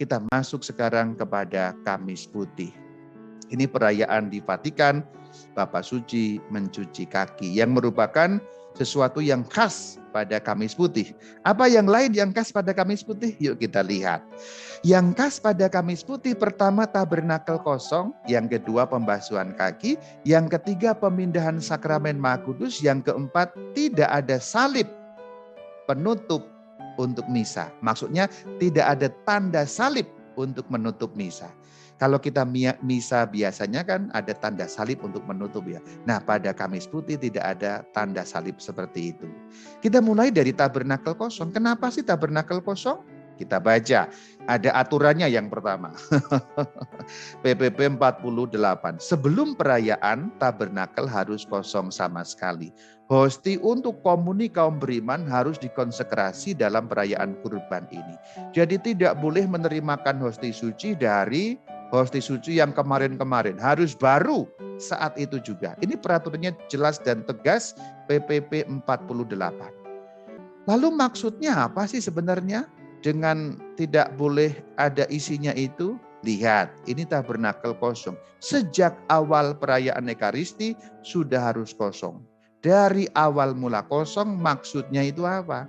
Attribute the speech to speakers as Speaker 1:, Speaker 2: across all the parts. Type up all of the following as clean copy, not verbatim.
Speaker 1: kita masuk sekarang kepada Kamis Putih. Ini perayaan di Vatikan, Bapa Suci mencuci kaki yang merupakan sesuatu yang khas pada Kamis Putih. Apa yang lain yang khas pada Kamis Putih? Yuk kita lihat. Yang khas pada Kamis Putih pertama tabernakel kosong, yang kedua pembasuhan kaki, yang ketiga pemindahan sakramen Maha Kudus, yang keempat tidak ada salib penutup untuk misa. Maksudnya tidak ada tanda salib untuk menutup misa. Kalau kita misa biasanya kan ada tanda salib untuk menutup ya. Nah pada Kamis Putih tidak ada tanda salib seperti itu. Kita mulai dari tabernakel kosong. Kenapa sih tabernakel kosong? Kita baca. Ada aturannya yang pertama. PPP 48. Sebelum perayaan tabernakel harus kosong sama sekali. Hosti untuk komuni kaum beriman harus dikonsekrasi dalam perayaan kurban ini. Jadi tidak boleh menerimakan hosti suci dari hosti suci yang kemarin-kemarin. Harus baru saat itu juga. Ini peraturannya jelas dan tegas PPP 48. Lalu maksudnya apa sih sebenarnya dengan tidak boleh ada isinya itu? Lihat, ini tabernakel kosong. Sejak awal perayaan Ekaristi sudah harus kosong. Dari awal mula kosong maksudnya itu apa?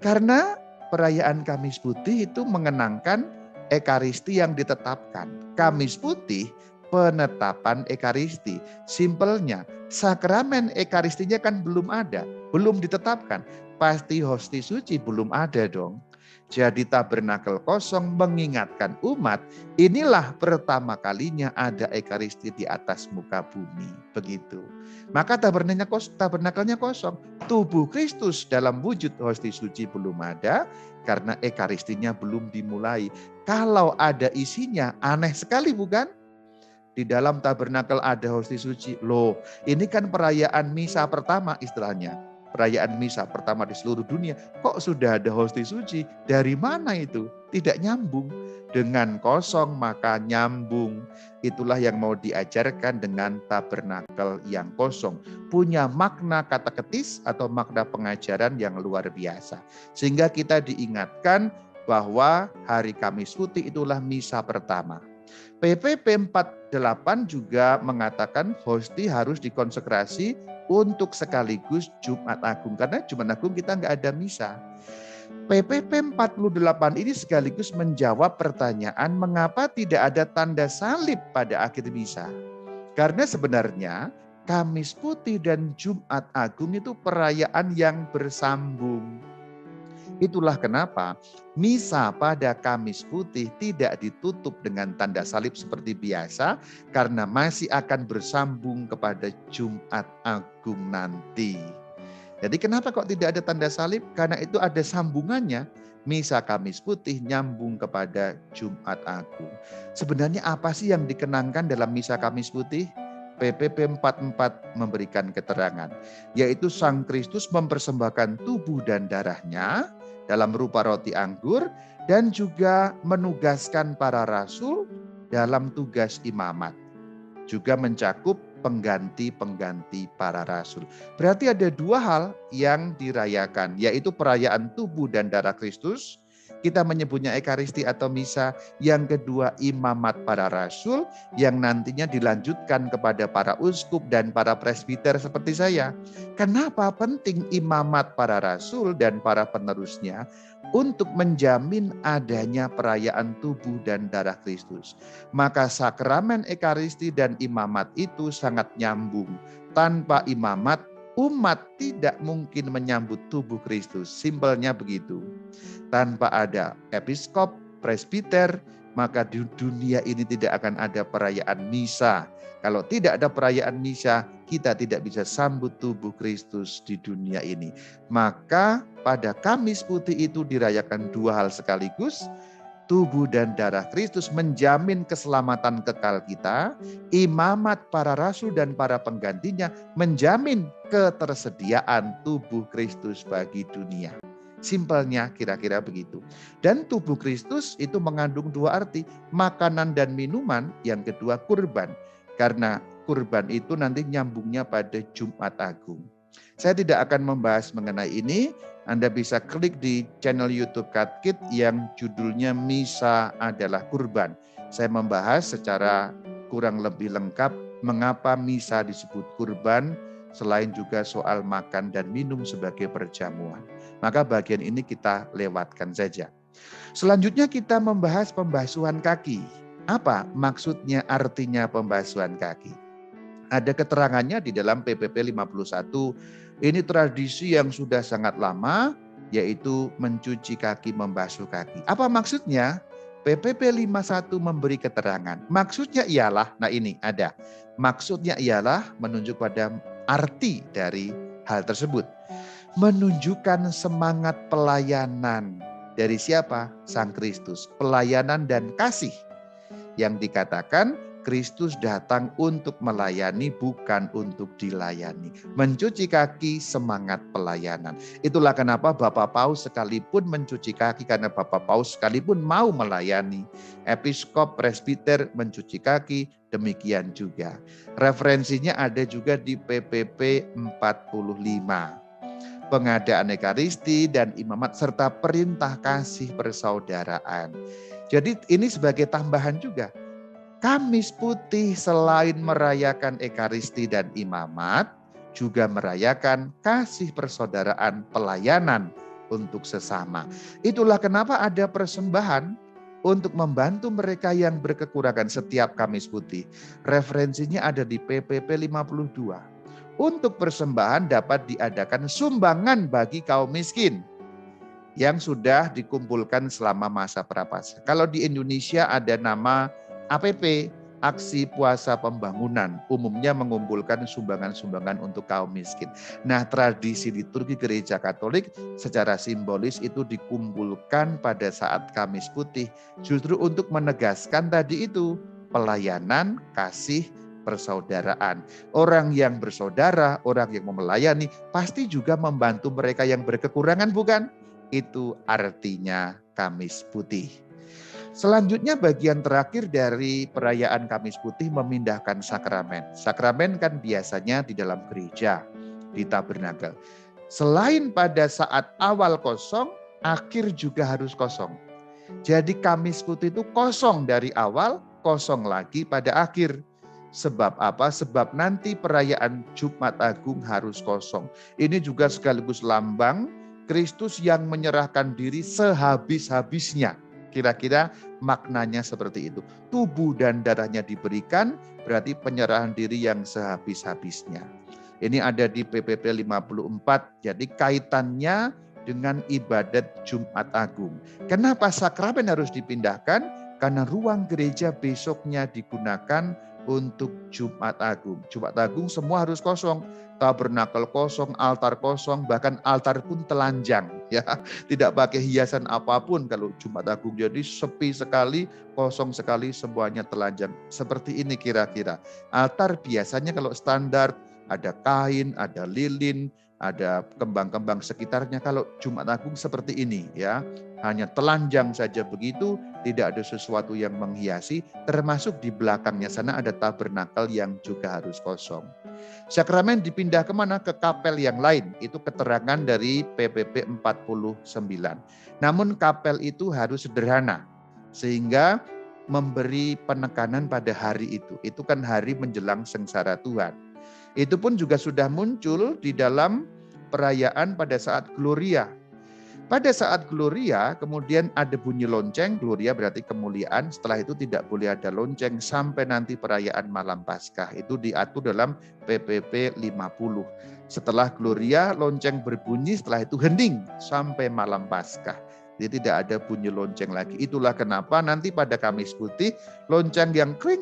Speaker 1: Karena perayaan Kamis Putih itu mengenangkan Ekaristi yang ditetapkan. Kamis Putih penetapan Ekaristi. Simpelnya, sakramen Ekaristinya kan belum ada, belum ditetapkan. Pasti hosti suci belum ada dong. Jadi tabernakel kosong mengingatkan umat, inilah pertama kalinya ada Ekaristi di atas muka bumi. Begitu. Maka tabernakelnya kosong. Tubuh Kristus dalam wujud hosti suci belum ada karena Ekaristinya belum dimulai. Kalau ada isinya, aneh sekali bukan? Di dalam tabernakel ada hosti suci. Loh, ini kan perayaan misa pertama istilahnya. Perayaan misa pertama di seluruh dunia. Kok sudah ada hosti suci? Dari mana itu? Tidak nyambung. Dengan kosong maka nyambung. Itulah yang mau diajarkan dengan tabernakel yang kosong. Punya makna kateketis atau makna pengajaran yang luar biasa. Sehingga kita diingatkan bahwa hari Kamis Putih itulah misa pertama. PPP 48 juga mengatakan hosti harus dikonsekrasi untuk sekaligus Jumat Agung. Karena Jumat Agung kita nggak ada misa. PPP 48 ini sekaligus menjawab pertanyaan mengapa tidak ada tanda salib pada akhir misa. Karena sebenarnya Kamis Putih dan Jumat Agung itu perayaan yang bersambung. Itulah kenapa misa pada Kamis Putih tidak ditutup dengan tanda salib seperti biasa karena masih akan bersambung kepada Jumat Agung nanti. Jadi kenapa kok tidak ada tanda salib? Karena itu ada sambungannya. Misa Kamis Putih nyambung kepada Jumat Agung. Sebenarnya apa sih yang dikenangkan dalam misa Kamis Putih? PPP 44 memberikan keterangan, yaitu Sang Kristus mempersembahkan tubuh dan darahnya dalam rupa roti anggur dan juga menugaskan para rasul dalam tugas imamat. Juga mencakup pengganti-pengganti para rasul. Berarti ada dua hal yang dirayakan, yaitu perayaan tubuh dan darah Kristus. Kita menyebutnya Ekaristi atau Misa. Yang kedua imamat para rasul yang nantinya dilanjutkan kepada para uskup dan para presbiter seperti saya. Kenapa penting imamat para rasul dan para penerusnya? Untuk menjamin adanya perayaan tubuh dan darah Kristus. Maka sakramen Ekaristi dan imamat itu sangat nyambung. Tanpa imamat, umat tidak mungkin menyambut tubuh Kristus. Simpelnya begitu. Tanpa ada episkop, presbiter, maka di dunia ini tidak akan ada perayaan misa. Kalau tidak ada perayaan misa, kita tidak bisa sambut tubuh Kristus di dunia ini. Maka pada Kamis Putih itu dirayakan dua hal sekaligus. Tubuh dan darah Kristus menjamin keselamatan kekal kita. Imamat para rasul dan para penggantinya menjamin ketersediaan tubuh Kristus bagi dunia. Simpelnya kira-kira begitu. Dan tubuh Kristus itu mengandung dua arti, makanan dan minuman, yang kedua kurban. Karena kurban itu nanti nyambungnya pada Jumat Agung. Saya tidak akan membahas mengenai ini. Anda bisa klik di channel YouTube Katkit yang judulnya Misa adalah Kurban. Saya membahas secara kurang lebih lengkap mengapa misa disebut kurban, selain juga soal makan dan minum sebagai perjamuan. Maka bagian ini kita lewatkan saja. Selanjutnya kita membahas pembasuhan kaki. Apa maksudnya, artinya pembasuhan kaki? Ada keterangannya di dalam PPP 51. Ini tradisi yang sudah sangat lama, yaitu mencuci kaki, membasuh kaki. Apa maksudnya? PPP 51 memberi keterangan. Maksudnya ialah, nah ini ada. Maksudnya ialah menunjuk pada arti dari hal tersebut. Menunjukkan semangat pelayanan. Dari siapa? Sang Kristus. Pelayanan dan kasih. Yang dikatakan Kristus datang untuk melayani, bukan untuk dilayani. Mencuci kaki, semangat pelayanan. Itulah kenapa Bapak Paus sekalipun mencuci kaki, karena Bapak Paus sekalipun mau melayani. Episkop, presbiter mencuci kaki, demikian juga. Referensinya ada juga di PPP 45. Pengadaan Ekaristi dan imamat serta perintah kasih persaudaraan. Jadi ini sebagai tambahan juga. Kamis Putih selain merayakan Ekaristi dan imamat, juga merayakan kasih persaudaraan, pelayanan untuk sesama. Itulah kenapa ada persembahan untuk membantu mereka yang berkekurangan setiap Kamis Putih. Referensinya ada di PPP 52. Untuk persembahan dapat diadakan sumbangan bagi kaum miskin yang sudah dikumpulkan selama masa prapaskah. Kalau di Indonesia ada nama APP, Aksi Puasa Pembangunan, umumnya mengumpulkan sumbangan-sumbangan untuk kaum miskin. Nah, tradisi liturgi Gereja Katolik secara simbolis itu dikumpulkan pada saat Kamis Putih, justru untuk menegaskan tadi itu, pelayanan, kasih, persaudaraan. Orang yang bersaudara, orang yang melayani, pasti juga membantu mereka yang berkekurangan, bukan? Itu artinya Kamis Putih. Selanjutnya bagian terakhir dari perayaan Kamis Putih, memindahkan sakramen. Sakramen kan biasanya di dalam gereja, di tabernakel. Selain pada saat awal kosong, akhir juga harus kosong. Jadi Kamis Putih itu kosong dari awal, kosong lagi pada akhir. Sebab apa? Sebab nanti perayaan Jumat Agung harus kosong. Ini juga sekaligus lambang Kristus yang menyerahkan diri sehabis-habisnya. Kira-kira maknanya seperti itu. Tubuh dan darahnya diberikan, berarti penyerahan diri yang sehabis-habisnya. Ini ada di PPP 54, jadi kaitannya dengan ibadat Jumat Agung. Kenapa sakramen harus dipindahkan? Karena ruang gereja besoknya digunakan untuk Jumat Agung. Jumat Agung semua harus kosong, tabernakel kosong, altar kosong, bahkan altar pun telanjang, ya, tidak pakai hiasan apapun kalau Jumat Agung. Jadi sepi sekali, kosong sekali, semuanya telanjang. Seperti ini kira-kira. Altar biasanya kalau standar ada kain, ada lilin, ada kembang-kembang sekitarnya. Kalau Jumat Agung seperti ini, ya, hanya telanjang saja begitu, tidak ada sesuatu yang menghiasi, termasuk di belakangnya sana ada tabernakel yang juga harus kosong. Sakramen dipindah kemana? Ke kapel yang lain. Itu keterangan dari PPP 49. Namun kapel itu harus sederhana, sehingga memberi penekanan pada hari itu. Itu kan hari menjelang sengsara Tuhan. Itu pun juga sudah muncul di dalam perayaan pada saat Gloria. Pada saat Gloria kemudian ada bunyi lonceng, Gloria berarti kemuliaan, setelah itu tidak boleh ada lonceng sampai nanti perayaan Malam Paskah. Itu diatur dalam PPP 50. Setelah Gloria lonceng berbunyi, setelah itu hening sampai Malam Paskah. Jadi tidak ada bunyi lonceng lagi. Itulah kenapa nanti pada Kamis Putih lonceng yang kering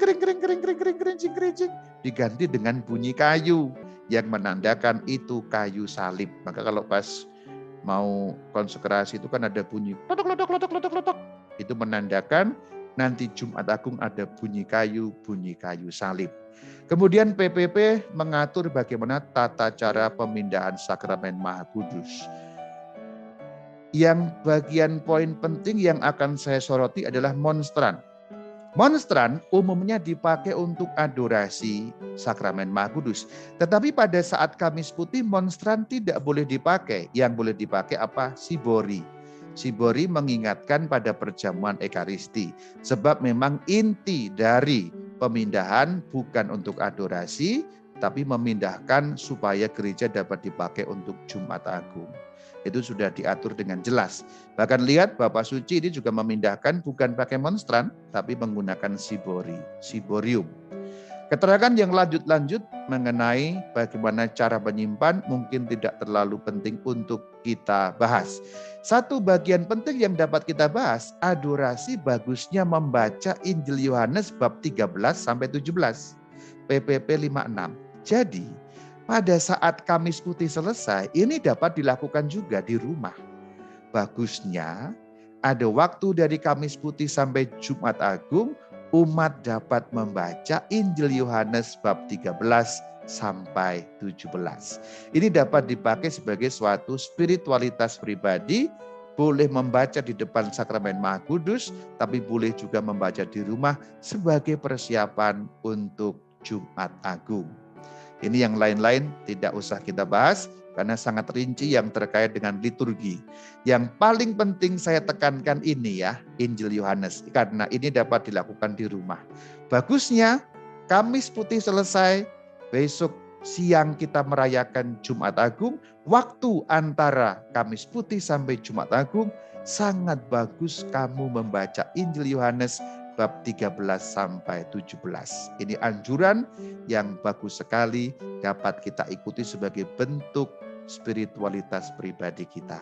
Speaker 1: diganti dengan bunyi kayu yang menandakan itu kayu salib. Maka kalau pas mau konsekrasi itu kan ada bunyi lotok. Itu menandakan nanti Jumat Agung ada bunyi kayu salib. Kemudian PPP mengatur bagaimana tata cara pemindahan sakramen Maha Kudus. Yang bagian poin penting yang akan saya soroti adalah monstran. Monstran umumnya dipakai untuk adorasi sakramen Maha Kudus. Tetapi pada saat Kamis Putih monstran tidak boleh dipakai. Yang boleh dipakai apa? Sibori. Sibori mengingatkan pada perjamuan Ekaristi. Sebab memang inti dari pemindahan bukan untuk adorasi, tapi memindahkan supaya gereja dapat dipakai untuk Jumat Agung. Itu sudah diatur dengan jelas. Bahkan lihat Bapak Suci ini juga memindahkan bukan pakai monstran, tapi menggunakan siborium. Keterangan yang lanjut mengenai bagaimana cara menyimpan mungkin tidak terlalu penting untuk kita bahas. Satu bagian penting yang dapat kita bahas, adorasi bagusnya membaca Injil Yohanes bab 13 sampai 17, PPP 56. Jadi, pada saat Kamis Putih selesai, ini dapat dilakukan juga di rumah. Bagusnya ada waktu dari Kamis Putih sampai Jumat Agung, umat dapat membaca Injil Yohanes bab 13 sampai 17. Ini dapat dipakai sebagai suatu spiritualitas pribadi, boleh membaca di depan sakramen Maha Kudus, tapi boleh juga membaca di rumah sebagai persiapan untuk Jumat Agung. Ini yang lain-lain tidak usah kita bahas karena sangat rinci yang terkait dengan liturgi. Yang paling penting saya tekankan ini ya, Injil Yohanes, karena ini dapat dilakukan di rumah. Bagusnya Kamis Putih selesai, besok siang kita merayakan Jumat Agung, waktu antara Kamis Putih sampai Jumat Agung, sangat bagus kamu membaca Injil Yohanes bab 13 sampai 17. Ini anjuran yang bagus sekali dapat kita ikuti sebagai bentuk spiritualitas pribadi kita.